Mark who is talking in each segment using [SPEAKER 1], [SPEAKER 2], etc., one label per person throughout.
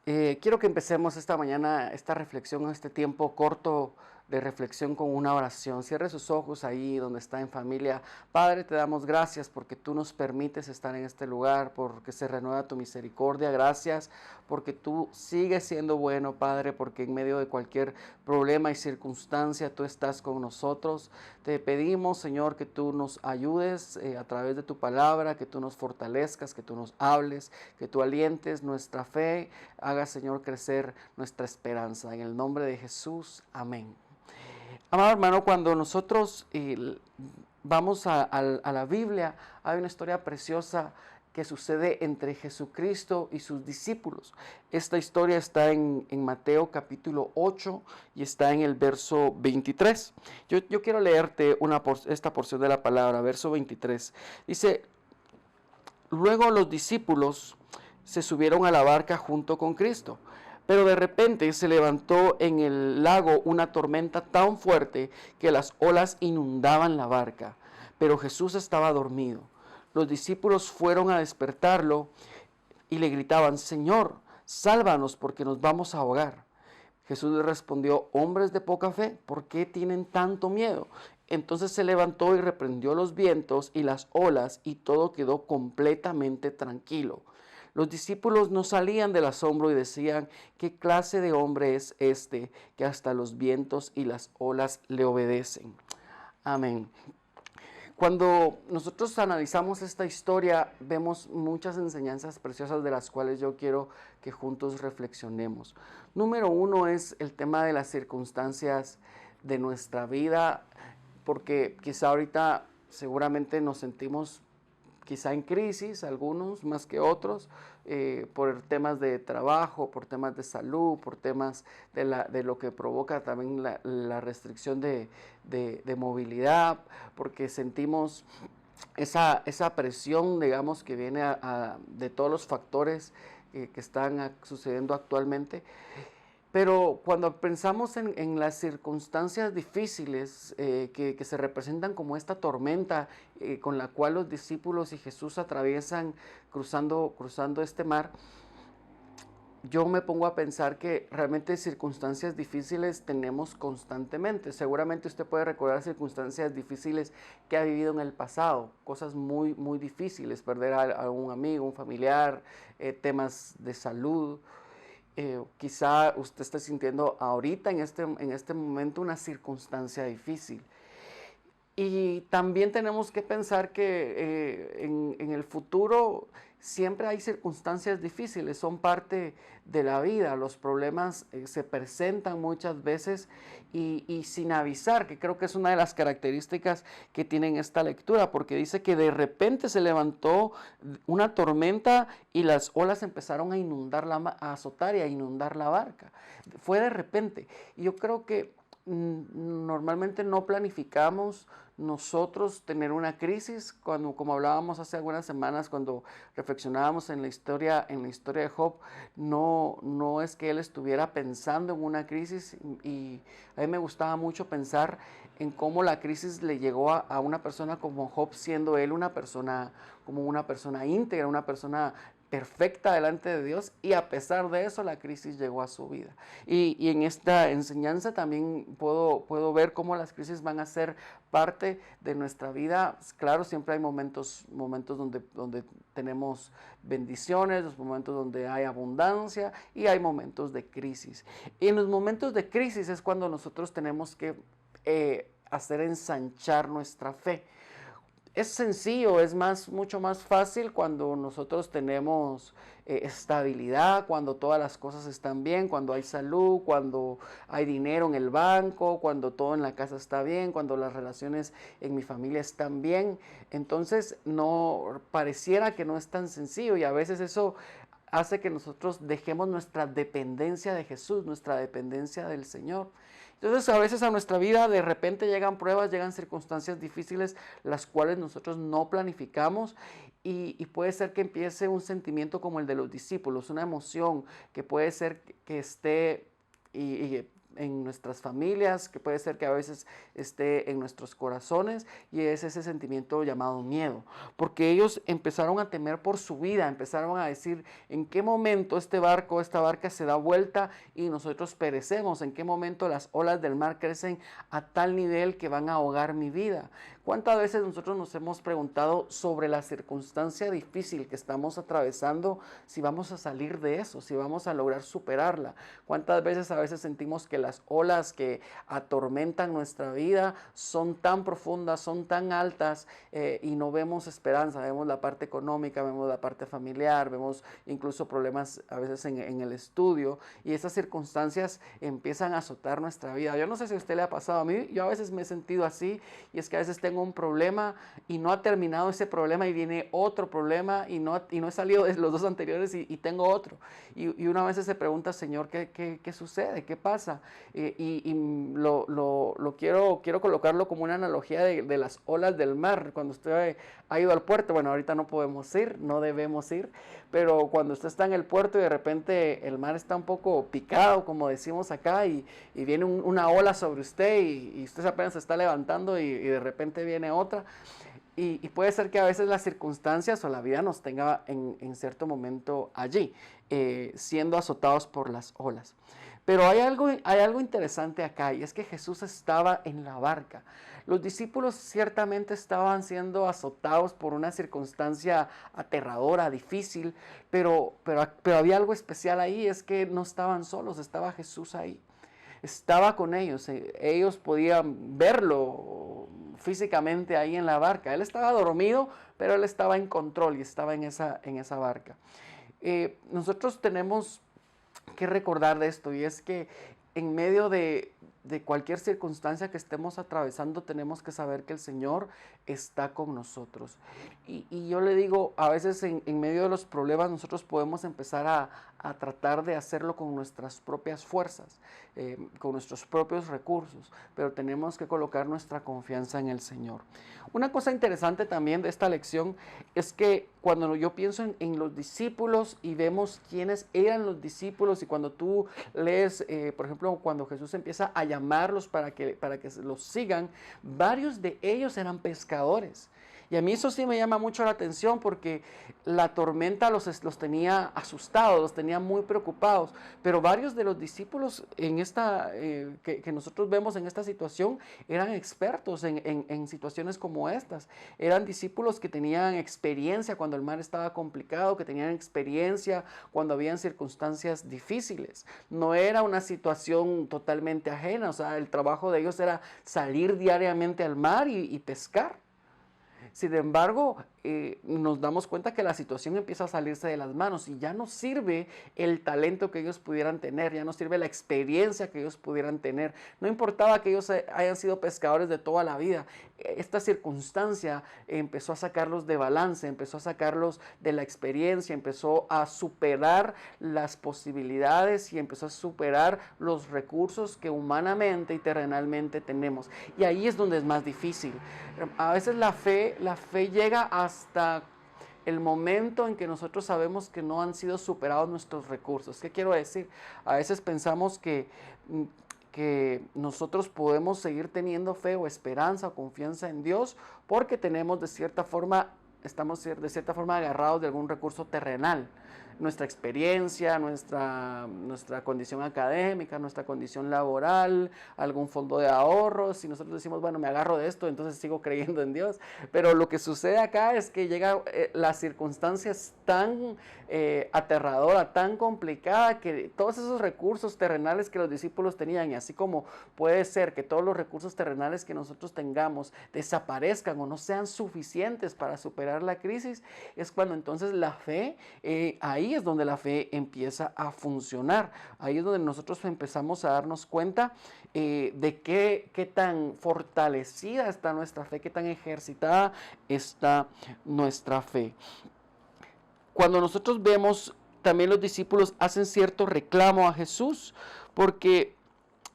[SPEAKER 1] Quiero que empecemos esta mañana, esta reflexión, este tiempo corto de reflexión con una oración. Cierre sus ojos ahí donde está en familia. Padre, te damos gracias porque tú nos permites estar en este lugar, porque se renueva tu misericordia. Gracias porque tú sigues siendo bueno, Padre, porque en medio de cualquier problema y circunstancia tú estás con nosotros. Te pedimos, Señor, que tú nos ayudes a través de tu palabra, que tú nos fortalezcas, que tú nos hables, que tú alientes nuestra fe. Haga, Señor, crecer nuestra esperanza. En el nombre de Jesús. Amén. Amado hermano, cuando nosotros vamos a la Biblia, hay una historia preciosa que sucede entre Jesucristo y sus discípulos. Esta historia está en Mateo capítulo 8 y está en el verso 23. Yo quiero leerte esta porción de la palabra, verso 23. Dice, luego los discípulos se subieron a la barca junto con Cristo. Pero de repente se levantó en el lago una tormenta tan fuerte que las olas inundaban la barca. Pero Jesús estaba dormido. Los discípulos fueron a despertarlo y le gritaban, Señor, sálvanos porque nos vamos a ahogar. Jesús les respondió, hombres de poca fe, ¿por qué tienen tanto miedo? Entonces se levantó y reprendió los vientos y las olas y todo quedó completamente tranquilo. Los discípulos no salían del asombro y decían, ¿qué clase de hombre es este que hasta los vientos y las olas le obedecen? Amén. Cuando nosotros analizamos esta historia, vemos muchas enseñanzas preciosas de las cuales yo quiero que juntos reflexionemos. Número uno es el tema de las circunstancias de nuestra vida, porque quizá ahorita seguramente nos sentimos quizá en crisis, algunos más que otros, por temas de trabajo, por temas de salud, por temas de lo que provoca también la restricción de movilidad, porque sentimos esa presión, digamos, que viene de todos los factores que están sucediendo actualmente. Pero cuando pensamos en las circunstancias difíciles que se representan como esta tormenta con la cual los discípulos y Jesús atraviesan cruzando este mar, yo me pongo a pensar que realmente circunstancias difíciles tenemos constantemente. Seguramente usted puede recordar circunstancias difíciles que ha vivido en el pasado, cosas muy, muy difíciles, perder a un amigo, un familiar, temas de salud. Quizá usted esté sintiendo ahorita en este momento una circunstancia difícil. Y también tenemos que pensar que en el futuro siempre hay circunstancias difíciles, son parte de la vida. Los problemas se presentan muchas veces y sin avisar, que creo que es una de las características que tienen esta lectura, porque dice que de repente se levantó una tormenta y las olas empezaron a a azotar y a inundar la barca. Fue de repente. Y yo creo que normalmente no planificamos nosotros tener una crisis, como hablábamos hace algunas semanas cuando reflexionábamos en la historia de Job, no es que él estuviera pensando en una crisis, y a mí me gustaba mucho pensar en cómo la crisis le llegó a una persona como Job, siendo él como una persona íntegra, una persona perfecta delante de Dios, y a pesar de eso la crisis llegó a su vida. Y en esta enseñanza también puedo ver cómo las crisis van a ser parte de nuestra vida. Claro, siempre hay momentos donde tenemos bendiciones, los momentos donde hay abundancia, y hay momentos de crisis. Y en los momentos de crisis es cuando nosotros tenemos que hacer ensanchar nuestra fe. Es sencillo, mucho más fácil cuando nosotros tenemos estabilidad, cuando todas las cosas están bien, cuando hay salud, cuando hay dinero en el banco, cuando todo en la casa está bien, cuando las relaciones en mi familia están bien. Entonces no pareciera que no es tan sencillo, y a veces eso hace que nosotros dejemos nuestra dependencia de Jesús, nuestra dependencia del Señor. Entonces a veces a nuestra vida de repente llegan pruebas, llegan circunstancias difíciles, las cuales nosotros no planificamos, y puede ser que empiece un sentimiento como el de los discípulos, una emoción que puede ser que esté y en nuestras familias, que puede ser que a veces esté en nuestros corazones, y es ese sentimiento llamado miedo, porque ellos empezaron a temer por su vida, empezaron a decir, ¿en qué momento esta barca se da vuelta y nosotros perecemos? ¿En qué momento las olas del mar crecen a tal nivel que van a ahogar mi vida? ¿Cuántas veces nosotros nos hemos preguntado sobre la circunstancia difícil que estamos atravesando, si vamos a salir de eso, si vamos a lograr superarla? ¿Cuántas veces a veces sentimos que las olas que atormentan nuestra vida son tan profundas, son tan altas, y no vemos esperanza? Vemos la parte económica, vemos la parte familiar, vemos incluso problemas a veces en el estudio, y esas circunstancias empiezan a azotar nuestra vida. Yo no sé si a usted le ha pasado, a mí yo a veces me he sentido así, y es que a veces tengo un problema y no ha terminado ese problema y viene otro problema y no he salido de los dos anteriores y tengo otro. Y una vez se pregunta, Señor, ¿qué sucede? ¿Qué pasa? Quiero colocarlo como una analogía de las olas del mar. Cuando usted ha ido al puerto, bueno, ahorita no podemos ir, no debemos ir, pero cuando usted está en el puerto y de repente el mar está un poco picado, como decimos acá, y viene una ola sobre usted y usted apenas se está levantando y de repente viene otra. Y puede ser que a veces las circunstancias o la vida nos tenga en cierto momento allí, siendo azotados por las olas. Pero hay algo interesante acá, y es que Jesús estaba en la barca. Los discípulos ciertamente estaban siendo azotados por una circunstancia aterradora, difícil, pero había algo especial ahí, es que no estaban solos, estaba Jesús ahí. Estaba con ellos, ellos podían verlo físicamente ahí en la barca. Él estaba dormido, pero él estaba en control y estaba en esa barca. Nosotros tenemos que recordar de esto, y es que en medio de cualquier circunstancia que estemos atravesando, tenemos que saber que el Señor está con nosotros. Y yo le digo, a veces en medio de los problemas nosotros podemos empezar a tratar de hacerlo con nuestras propias fuerzas, con nuestros propios recursos, pero tenemos que colocar nuestra confianza en el Señor. Una cosa interesante también de esta lección es que cuando yo pienso en los discípulos y vemos quiénes eran los discípulos, y cuando tú lees, por ejemplo, cuando Jesús empieza a llamarlos para que los sigan, varios de ellos eran pescadores. Y a mí eso sí me llama mucho la atención, porque la tormenta los tenía asustados, los tenía muy preocupados. Pero varios de los discípulos que nosotros vemos en esta situación eran expertos en situaciones como estas. Eran discípulos que tenían experiencia cuando el mar estaba complicado, que tenían experiencia cuando habían circunstancias difíciles. No era una situación totalmente ajena, o sea, el trabajo de ellos era salir diariamente al mar y pescar. Sin embargo, nos damos cuenta que la situación empieza a salirse de las manos y ya no sirve el talento que ellos pudieran tener, ya no sirve la experiencia que ellos pudieran tener. No importaba que ellos hayan sido pescadores de toda la vida. Esta circunstancia empezó a sacarlos de balance, empezó a sacarlos de la experiencia, empezó a superar las posibilidades y empezó a superar los recursos que humanamente y terrenalmente tenemos. Y ahí es donde es más difícil. A veces la fe llega hasta el momento en que nosotros sabemos que no han sido superados nuestros recursos. ¿Qué quiero decir? A veces pensamos que nosotros podemos seguir teniendo fe o esperanza o confianza en Dios porque estamos de cierta forma agarrados de algún recurso terrenal. Nuestra experiencia, nuestra condición académica, nuestra condición laboral, algún fondo de ahorros. Si nosotros decimos, bueno, me agarro de esto, entonces sigo creyendo en Dios. Pero lo que sucede acá es que llega la circunstancia es tan aterradora, tan complicada, que todos esos recursos terrenales que los discípulos tenían, y así como puede ser que todos los recursos terrenales que nosotros tengamos desaparezcan o no sean suficientes para superar la crisis, es cuando entonces la fe, ahí es donde la fe empieza a funcionar. Ahí es donde nosotros empezamos a darnos cuenta de qué tan fortalecida está nuestra fe, qué tan ejercitada está nuestra fe. Cuando nosotros vemos, también los discípulos hacen cierto reclamo a Jesús, porque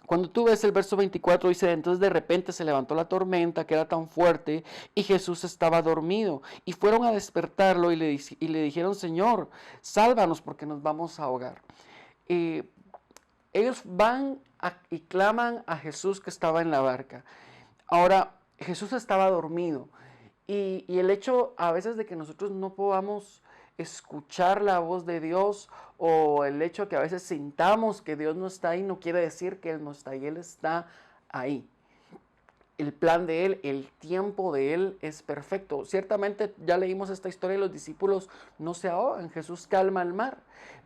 [SPEAKER 1] cuando tú ves el verso 24 dice, entonces de repente se levantó la tormenta que era tan fuerte y Jesús estaba dormido. Y fueron a despertarlo y le dijeron, Señor, sálvanos porque nos vamos a ahogar. Ellos van y claman a Jesús que estaba en la barca. Ahora, Jesús estaba dormido y el hecho a veces de que nosotros no podamos escuchar la voz de Dios o el hecho que a veces sintamos que Dios no está ahí no quiere decir que Él no está ahí, Él está ahí. El plan de Él, el tiempo de Él es perfecto. Ciertamente ya leímos esta historia y los discípulos no se ahogan, Jesús calma el mar.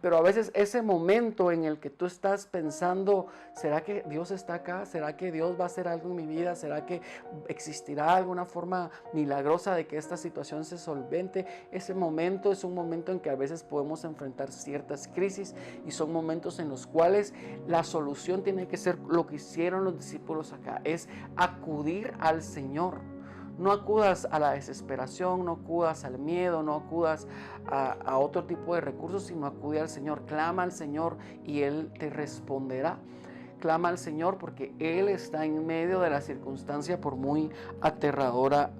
[SPEAKER 1] Pero a veces ese momento en el que tú estás pensando, ¿será que Dios está acá? ¿Será que Dios va a hacer algo en mi vida? ¿Será que existirá alguna forma milagrosa de que esta situación se solvente? Ese momento es un momento en que a veces podemos enfrentar ciertas crisis y son momentos en los cuales la solución tiene que ser lo que hicieron los discípulos acá, es acudir al Señor. No acudas a la desesperación, no acudas al miedo, no acudas a otro tipo de recursos, sino acude al Señor. Clama al Señor y Él te responderá. Clama al Señor porque Él está en medio de la circunstancia, por muy aterradora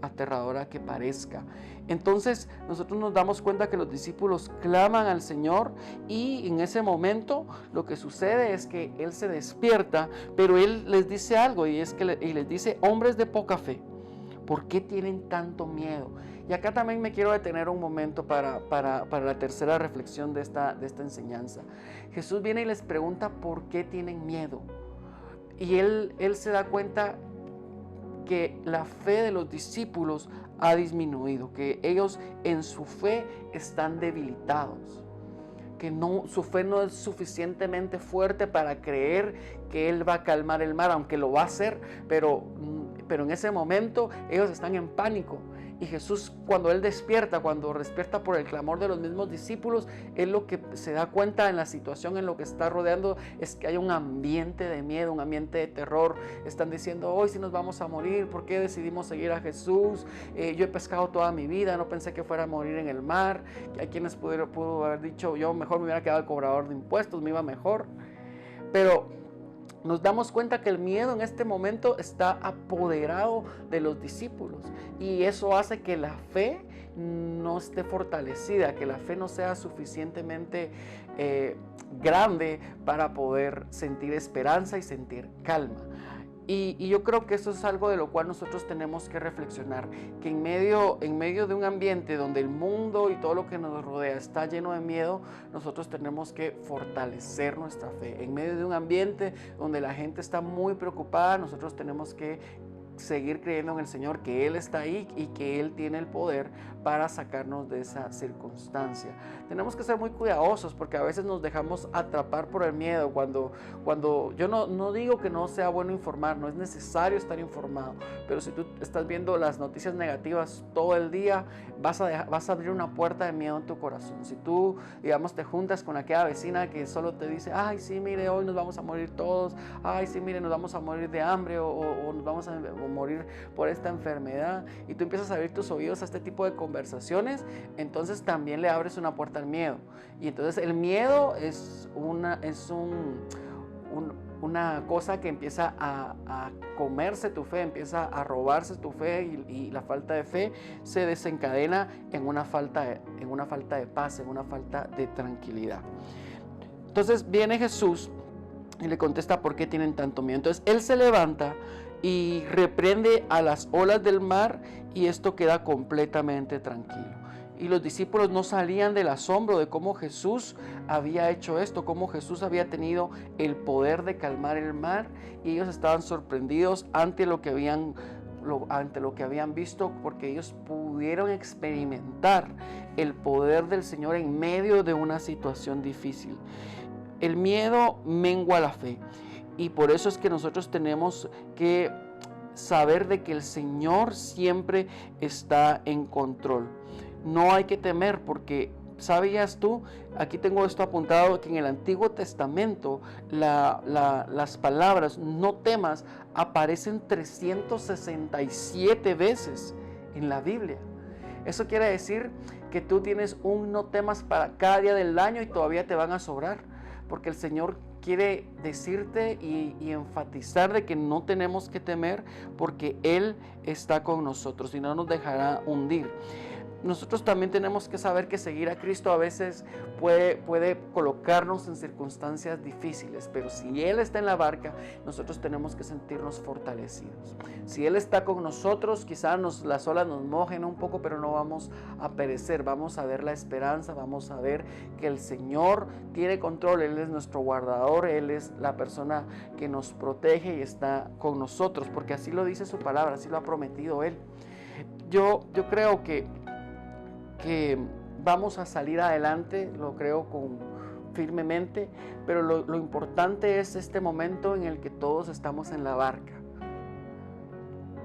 [SPEAKER 1] que parezca. Entonces nosotros nos damos cuenta que los discípulos claman al Señor y en ese momento lo que sucede es que Él se despierta, pero Él les dice algo y les dice: hombres de poca fe, ¿por qué tienen tanto miedo? Y acá también me quiero detener un momento para la tercera reflexión de esta enseñanza. Jesús viene y les pregunta por qué tienen miedo. Y él se da cuenta que la fe de los discípulos ha disminuido, que ellos en su fe están debilitados, que su fe no es suficientemente fuerte para creer que Él va a calmar el mar, aunque lo va a hacer, pero en ese momento ellos están en pánico. Y Jesús, cuando despierta por el clamor de los mismos discípulos, Él lo que se da cuenta en la situación en lo que está rodeando es que hay un ambiente de miedo, un ambiente de terror. Están diciendo: hoy sí nos vamos a morir, ¿por qué decidimos seguir a Jesús? Yo he pescado toda mi vida, no pensé que fuera a morir en el mar. Hay quienes pudo haber dicho: yo mejor me hubiera quedado el cobrador de impuestos, me iba mejor. Pero nos damos cuenta que el miedo en este momento está apoderado de los discípulos y eso hace que la fe no esté fortalecida, que la fe no sea suficientemente grande para poder sentir esperanza y sentir calma. Y yo creo que eso es algo de lo cual nosotros tenemos que reflexionar, que en medio de un ambiente donde el mundo y todo lo que nos rodea está lleno de miedo, nosotros tenemos que fortalecer nuestra fe. En medio de un ambiente donde la gente está muy preocupada, nosotros tenemos que seguir creyendo en el Señor, que Él está ahí y que Él tiene el poder para sacarnos de esa circunstancia. Tenemos que ser muy cuidadosos porque a veces nos dejamos atrapar por el miedo. Cuando yo no digo que no sea bueno informar, no es necesario estar informado, pero si tú estás viendo las noticias negativas todo el día, vas a abrir una puerta de miedo en tu corazón. Si tú, digamos, te juntas con aquella vecina que solo te dice: ay, sí, mire, hoy nos vamos a morir todos, ay, sí, mire, nos vamos a morir de hambre o nos vamos a morir por esta enfermedad, y tú empiezas a abrir tus oídos a este tipo de conversaciones, entonces también le abres una puerta al miedo. Y entonces el miedo es una cosa que empieza a comerse tu fe, empieza a robarse tu fe, y la falta de fe se desencadena en una falta de paz, en una falta de tranquilidad. Entonces viene Jesús y le contesta: ¿por qué tienen tanto miedo? Entonces Él se levanta y reprende a las olas del mar y esto queda completamente tranquilo. Y los discípulos no salían del asombro de cómo Jesús había hecho esto, cómo Jesús había tenido el poder de calmar el mar, y ellos estaban sorprendidos ante lo que habían visto, porque ellos pudieron experimentar el poder del Señor en medio de una situación difícil. El miedo mengua la fe. Y por eso es que nosotros tenemos que saber de que el Señor siempre está en control. No hay que temer, porque ¿sabías tú? Aquí tengo esto apuntado, que en el Antiguo Testamento las palabras "no temas" aparecen 367 veces en la Biblia. Eso quiere decir que tú tienes un no temas para cada día del año y todavía te van a sobrar, porque el Señor quiere decirte y enfatizar de que no tenemos que temer, porque Él está con nosotros y no nos dejará hundir. nosotros también tenemos que saber que seguir a Cristo a veces puede colocarnos en circunstancias difíciles, pero si Él está en la barca, nosotros tenemos que sentirnos fortalecidos. Si Él está con nosotros, quizás las olas nos mojen un poco, pero no vamos a perecer, vamos a ver la esperanza, vamos a ver que el Señor tiene control, Él es nuestro guardador, Él es la persona que nos protege y está con nosotros, porque así lo dice su palabra, así lo ha prometido Él. Yo creo que vamos a salir adelante, lo creo firmemente, pero lo importante es este momento en el que todos estamos en la barca,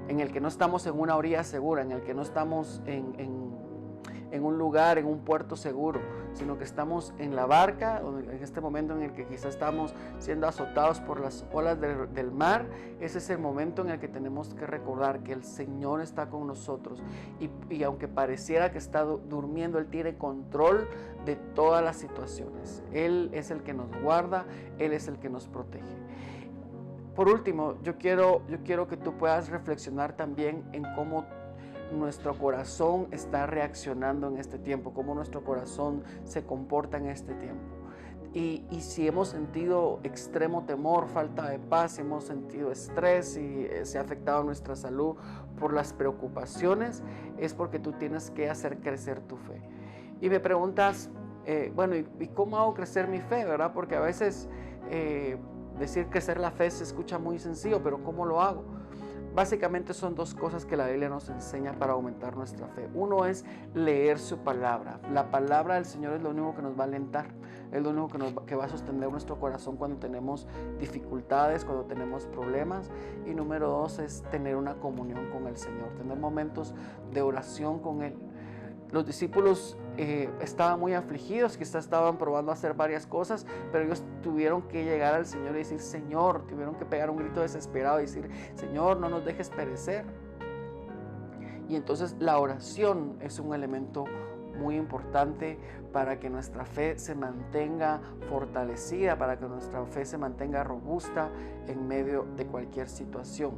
[SPEAKER 1] en el que no estamos en una orilla segura, en el que no estamos en un lugar, en un puerto seguro, sino que estamos en la barca, en este momento en el que quizás estamos siendo azotados por las olas del mar. Ese es el momento en el que tenemos que recordar que el Señor está con nosotros y aunque pareciera que está durmiendo, Él tiene control de todas las situaciones. Él es el que nos guarda, Él es el que nos protege. Por último, yo quiero que tú puedas reflexionar también en cómo nuestro corazón está reaccionando en este tiempo, cómo nuestro corazón se comporta en este tiempo. Y si hemos sentido extremo temor, falta de paz, si hemos sentido estrés y se ha afectado nuestra salud por las preocupaciones, es porque tú tienes que hacer crecer tu fe. Y me preguntas, bueno, ¿y cómo hago crecer mi fe, verdad? Porque a veces decir crecer la fe se escucha muy sencillo, pero ¿cómo lo hago? Básicamente son dos cosas que la Biblia nos enseña para aumentar nuestra fe. Uno es leer su palabra. La palabra del Señor es lo único que nos va a alentar, es lo único que va a sostener nuestro corazón cuando tenemos dificultades, cuando tenemos problemas. Y número dos es tener una comunión con el Señor, tener momentos de oración con Él. Los discípulos estaban muy afligidos, quizás estaban probando a hacer varias cosas, pero ellos tuvieron que llegar al Señor y decir, Señor, tuvieron que pegar un grito desesperado y decir, Señor, no nos dejes perecer. Y entonces la oración es un elemento muy importante para que nuestra fe se mantenga fortalecida, para que nuestra fe se mantenga robusta en medio de cualquier situación.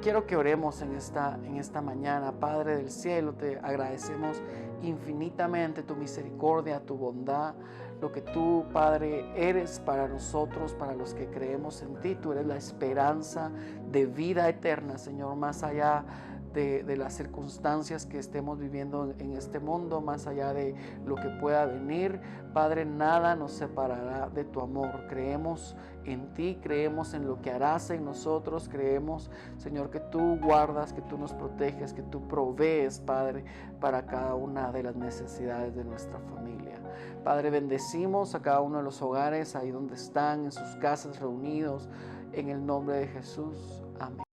[SPEAKER 1] Quiero que oremos en esta mañana. Padre del cielo, te agradecemos infinitamente tu misericordia, tu bondad, lo que tú, Padre, eres para nosotros, para los que creemos en ti. Tú eres la esperanza de vida eterna, Señor, más allá de las circunstancias que estemos viviendo en este mundo, más allá de lo que pueda venir. Padre, nada nos separará de tu amor. Creemos en ti, creemos en lo que harás en nosotros, creemos, Señor, que tú guardas, que tú nos proteges, que tú provees, Padre, para cada una de las necesidades de nuestra familia. Padre, bendecimos a cada uno de los hogares, ahí donde están, en sus casas reunidos, en el nombre de Jesús. Amén.